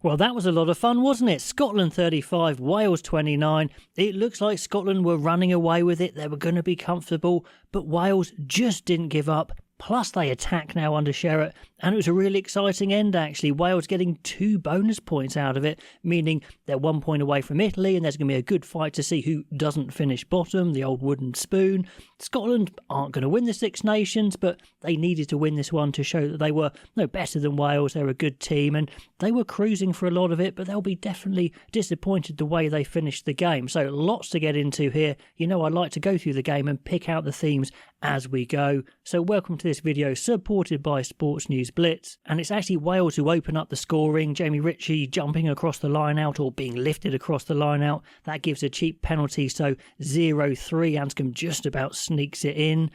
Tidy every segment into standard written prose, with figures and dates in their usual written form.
Well, that was a lot of fun, wasn't it? Scotland 35, Wales 29. It looks like Scotland were running away with it. They were going to be comfortable, but Wales just didn't give up. Plus, they attack now under Sherratt, and it was a really exciting end, actually. Wales getting 2 bonus points out of it, meaning they're 1 point away from Italy, and there's going to be a good fight to see who doesn't finish bottom, the old wooden spoon. Scotland aren't going to win the Six Nations, but they needed to win this one to show that they were no better than Wales. They're a good team, and they were cruising for a lot of it, but they'll be definitely disappointed the way they finished the game. So lots to get into here. You know, I like to go through the game and pick out the themes as we go. So welcome to this video supported by Sports News Blitz, and it's actually Wales who open up the scoring. Jamie Ritchie jumping across the line out, or being lifted across the line out. That gives a cheap penalty, so 0-3. Anscombe just about sneaks it in.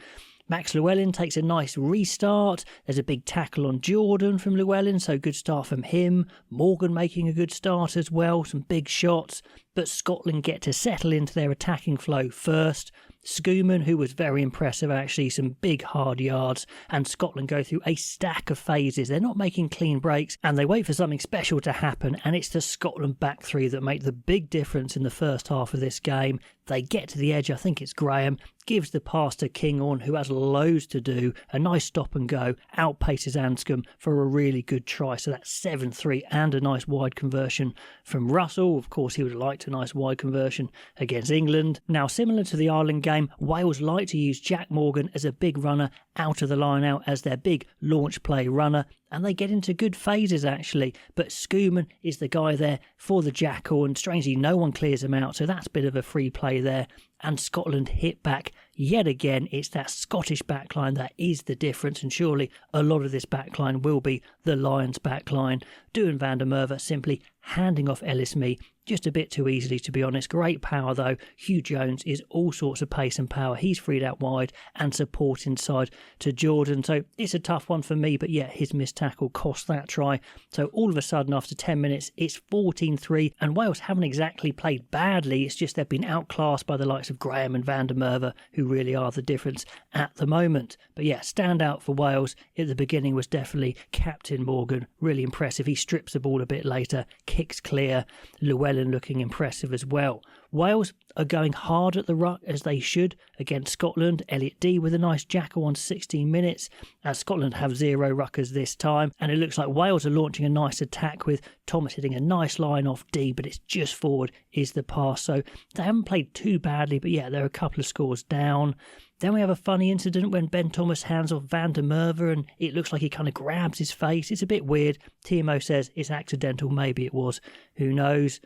Max Llewellyn takes a nice restart. There's a big tackle on Jordan from Llewellyn, so good start from him. Morgan making a good start as well, some big shots. But Scotland get to settle into their attacking flow first. Schoeman, who was very impressive actually, some big hard yards, and Scotland go through a stack of phases. They're not making clean breaks, and they wait for something special to happen, and it's the Scotland back three that make the big difference in the first half of this game. They get to the edge, I think it's Graham, gives the pass to Kinghorn, who has loads to do, a nice stop and go, outpaces Anscombe for a really good try, so that's 7-3 and a nice wide conversion from Russell. Of course, he would have liked a nice wide conversion against England. Now, similar to the Ireland game, Wales like to use Jack Morgan as a big runner out of the line out as their big launch play runner, and they get into good phases actually, but Schoeman is the guy there for the jackal, and strangely no one clears him out, so that's a bit of a free play there. And Scotland hit back yet again. It's that Scottish backline that is the difference, and surely a lot of this backline will be the Lions backline. Duan van der Merwe simply handing off Ellis Mee just a bit too easily, to be honest. Great power though. Hugh Jones is all sorts of pace and power. He's freed out wide and support inside to Jordan, so it's a tough one for me, but yeah, his missed tackle cost that try. So all of a sudden after 10 minutes it's 14-3, and Wales haven't exactly played badly, it's just they've been outclassed by the likes of Graham and van der Merwe, who really are the difference at the moment. But yeah, standout for Wales at the beginning was definitely Captain Morgan. Really impressive. He strips the ball a bit later, kicks clear. Llewellyn looking impressive as well. Wales are going hard at the ruck as they should against Scotland. Elliot Dee with a nice jackal on 16 minutes, as Scotland have 0 ruckers this time, and it looks like Wales are launching a nice attack with Thomas hitting a nice line off Dee, but it's just forward is the pass, so they haven't played too badly, but yeah, they're a couple of scores down. Then we have a funny incident when Ben Thomas hands off van der Merwe, and it looks like he kind of grabs his face. It's a bit weird. TMO says it's accidental, maybe it was, who knows.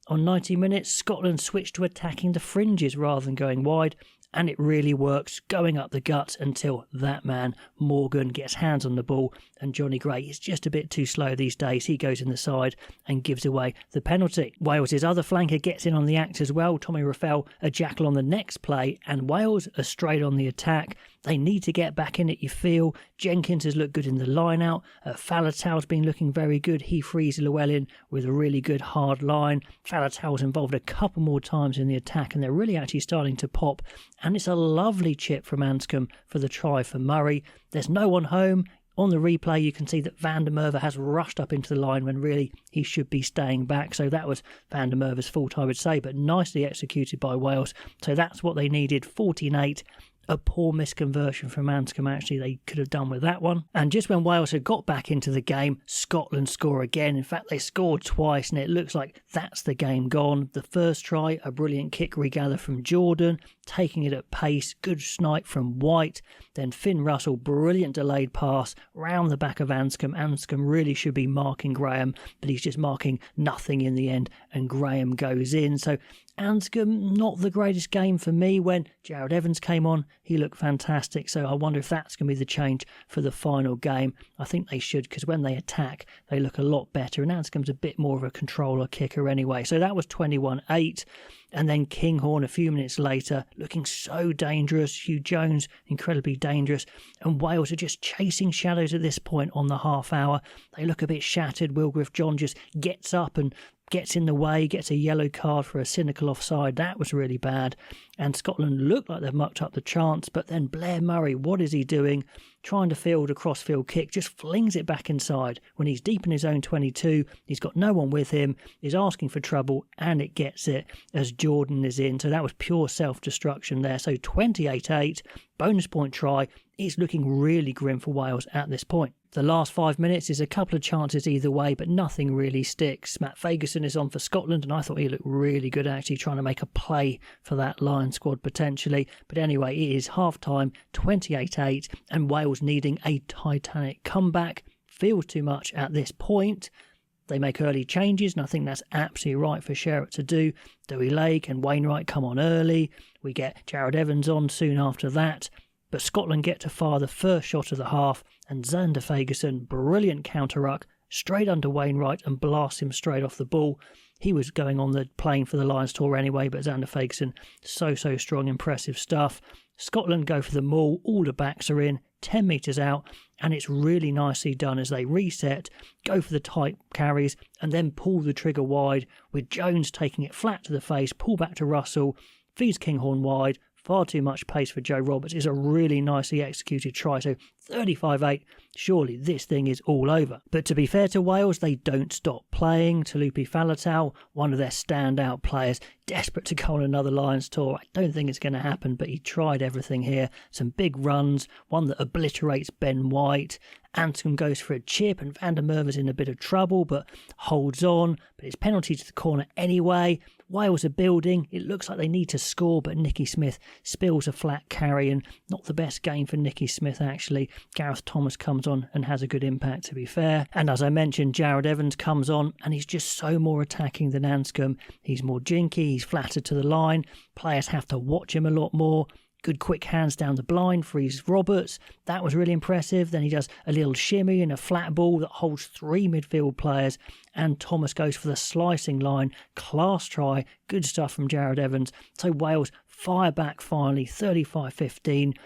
On 90 minutes, Scotland switched to attacking the fringes rather than going wide, and it really works, going up the guts until that man, Morgan, gets hands on the ball, and Johnny Gray is just a bit too slow these days. He goes in the side and gives away the penalty. Wales' other flanker gets in on the act as well. Tommy Raffel, a jackal on the next play, and Wales are straight on the attack. They need to get back in it, you feel. Jenkins has looked good in the line-out. Faletau's been looking very good. He frees Llewellyn with a really good hard line. Faletau's involved a couple more times in the attack, and they're really actually starting to pop. And it's a lovely chip from Anscombe for the try for Murray. There's no one home. On the replay, you can see that van der Merwe has rushed up into the line when really he should be staying back. So that was van der Merwe's fault, I would say, but nicely executed by Wales. So that's what they needed, 14-8. A poor misconversion from Anscombe, actually, they could have done with that one. And just when Wales had got back into the game, Scotland score again. In fact, they scored twice, and it looks like that's the game gone. The first try, a brilliant kick regather from Jordan, taking it at pace, good snipe from White. Then Finn Russell, brilliant delayed pass round the back of Anscombe. Anscombe really should be marking Graham, but he's just marking nothing in the end, and Graham goes in. So Anscombe, not the greatest game for me. When Jared Evans came on, he looked fantastic, so I wonder if that's going to be the change for the final game. I think they should, because when they attack, they look a lot better, and Anscombe's a bit more of a controller kicker anyway. So that was 21-8. And then Kinghorn a few minutes later, looking so dangerous. Hugh Jones, incredibly dangerous. And Wales are just chasing shadows at this point on the half hour. They look a bit shattered. Will Griff-John just gets up and gets in the way, gets a yellow card for a cynical offside. That was really bad. And Scotland looked like they've mucked up the chance, but then Blair Murray, what is he doing? Trying to field a cross-field kick, just flings it back inside. When he's deep in his own 22, he's got no one with him, he's asking for trouble, and it gets it as Jordan is in. So that was pure self-destruction there. So 28-8, bonus point try. It's looking really grim for Wales at this point. The last 5 minutes is a couple of chances either way, but nothing really sticks. Matt Fagerson is on for Scotland, and I thought he looked really good actually, trying to make a play for that Lion squad potentially. But anyway, it is half-time, 28-8, and Wales needing a titanic comeback. Feels too much at this point. They make early changes, and I think that's absolutely right for Sherratt to do. Dewey Lake and Wainwright come on early. We get Jared Evans on soon after that. But Scotland get to fire the first shot of the half, and Xander Fagerson, brilliant counter-ruck, straight under Wainwright and blasts him straight off the ball. He was going on the plane for the Lions tour anyway, but Xander Fagerson, so strong, impressive stuff. Scotland go for the maul, all the backs are in, 10 metres out, and it's really nicely done as they reset, go for the tight carries, and then pull the trigger wide, with Jones taking it flat to the face, pull back to Russell, feeds Kinghorn wide. Far too much pace for Joe Roberts. It's a really nicely executed try. So 35-8, surely this thing is all over. But to be fair to Wales, they don't stop playing. Talupi Faletau, one of their standout players, desperate to go on another Lions tour. I don't think it's going to happen, but he tried everything here. Some big runs, one that obliterates Ben White. Anscombe goes for a chip, and Van der Merwe's in a bit of trouble, but holds on. But it's penalty to the corner anyway. Wales are building. It looks like they need to score, but Nicky Smith spills a flat carry, and not the best game for Nicky Smith, actually. Gareth Thomas comes on and has a good impact, to be fair. And as I mentioned, Jared Evans comes on, and he's just so more attacking than Anscombe. He's more jinky, he's flattered to the line. Players have to watch him a lot more. Good quick hands down the blind, frees Roberts. That was really impressive. Then he does a little shimmy and a flat ball that holds 3 midfield players. And Thomas goes for the slicing line. Class try. Good stuff from Jared Evans. So Wales fire back finally, 35-15.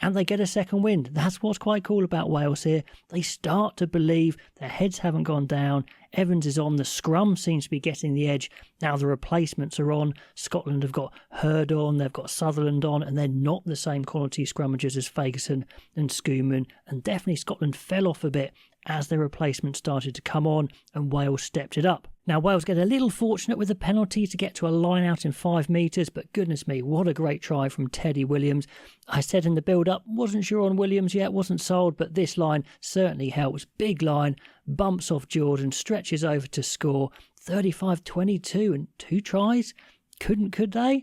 And they get a second wind. That's what's quite cool about Wales here. They start to believe, their heads haven't gone down. Evans is on, the scrum seems to be getting the edge. Now the replacements are on. Scotland have got Hurd on, they've got Sutherland on, and they're not the same quality scrummagers as Fagerson and Schoeman. And definitely Scotland fell off a bit as their replacements started to come on, and Wales stepped it up. Now, Wales get a little fortunate with the penalty to get to a line out in 5 metres, but goodness me, what a great try from Teddy Williams. I said in the build-up, wasn't sure on Williams yet, wasn't sold, but this line certainly helps. Big line, bumps off Jordan, stretches over to score. 35-22 and 2 tries? Could they?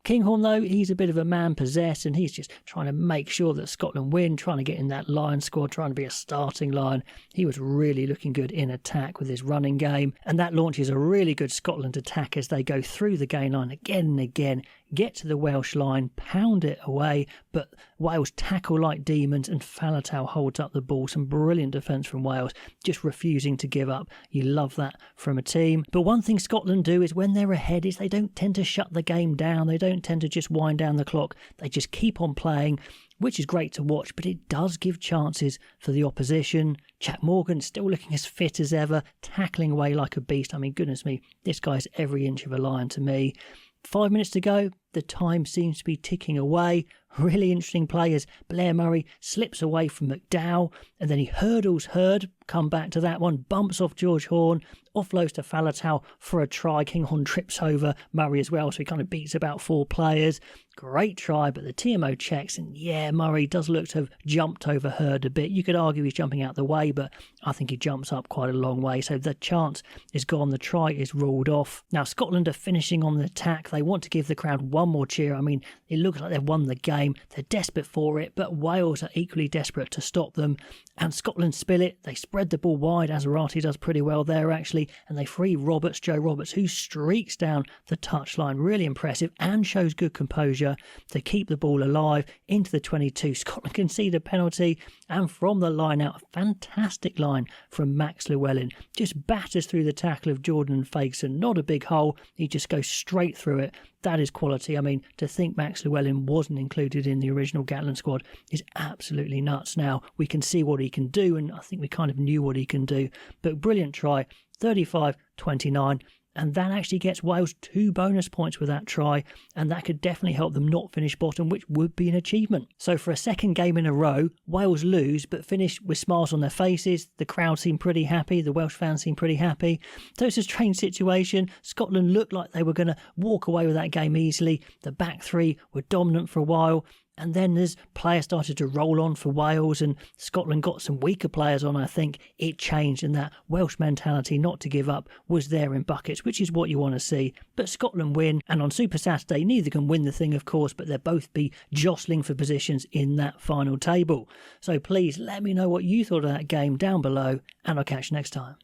Kinghorn, though, he's a bit of a man possessed, and he's just trying to make sure that Scotland win, trying to get in that Lion squad, trying to be a starting Lion. He was really looking good in attack with his running game, and that launches a really good Scotland attack as they go through the gain line again and again, get to the Welsh line, pound it away, but Wales tackle like demons, and Faletau holds up the ball. Some brilliant defence from Wales, just refusing to give up. You love that from a team. But one thing Scotland do is when they're ahead is they don't tend to shut the game down. They don't tend to just wind down the clock. They just keep on playing, which is great to watch, but it does give chances for the opposition. Jack Morgan still looking as fit as ever, tackling away like a beast. I mean, goodness me, this guy's every inch of a Lion to me. 5 minutes to go, the time seems to be ticking away. Really interesting play as Blair Murray slips away from McDowell, and then he hurdles Hurd, come back to that one, bumps off George Horn, offloads to Faletau for a try. Kinghorn trips over Murray as well, so he kind of beats about 4 players. Great try, but the TMO checks, and yeah, Murray does look to have jumped over Hurd a bit. You could argue he's jumping out the way, but I think he jumps up quite a long way, so the chance is gone. The try is ruled off. Now, Scotland are finishing on the attack. They want to give the crowd one more cheer. I mean, it looks like they've won the game. They're desperate for it, but Wales are equally desperate to stop them, and Scotland spill it. They spread the ball wide. Azarati does pretty well there, actually, and they free Roberts, Joe Roberts, who streaks down the touchline. Really impressive, and shows good composure to keep the ball alive into the 22. Scotland concede a penalty, and from the line out, a fantastic line from Max Llewellyn. Just batters through the tackle of Jordan and Fagerson. Not a big hole. He just goes straight through it. That is quality. I mean, to think Max Llewellyn wasn't included in the original Gatland squad is absolutely nuts. Now, we can see what he can do, and I think we kind of knew what he can do. But brilliant try, 35-29. and that actually gets Wales 2 bonus points with that try, and that could definitely help them not finish bottom, which would be an achievement. So for a second game in a row, Wales lose but finish with smiles on their faces. The crowd seem pretty happy, the Welsh fans seem pretty happy. So it's a strange situation. Scotland looked like they were going to walk away with that game easily. The back three were dominant for a while, and then as players started to roll on for Wales and Scotland got some weaker players on, I think it changed, and that Welsh mentality not to give up was there in buckets, which is what you want to see. But Scotland win, and on Super Saturday, neither can win the thing, of course, but they'll both be jostling for positions in that final table. So please let me know what you thought of that game down below, and I'll catch you next time.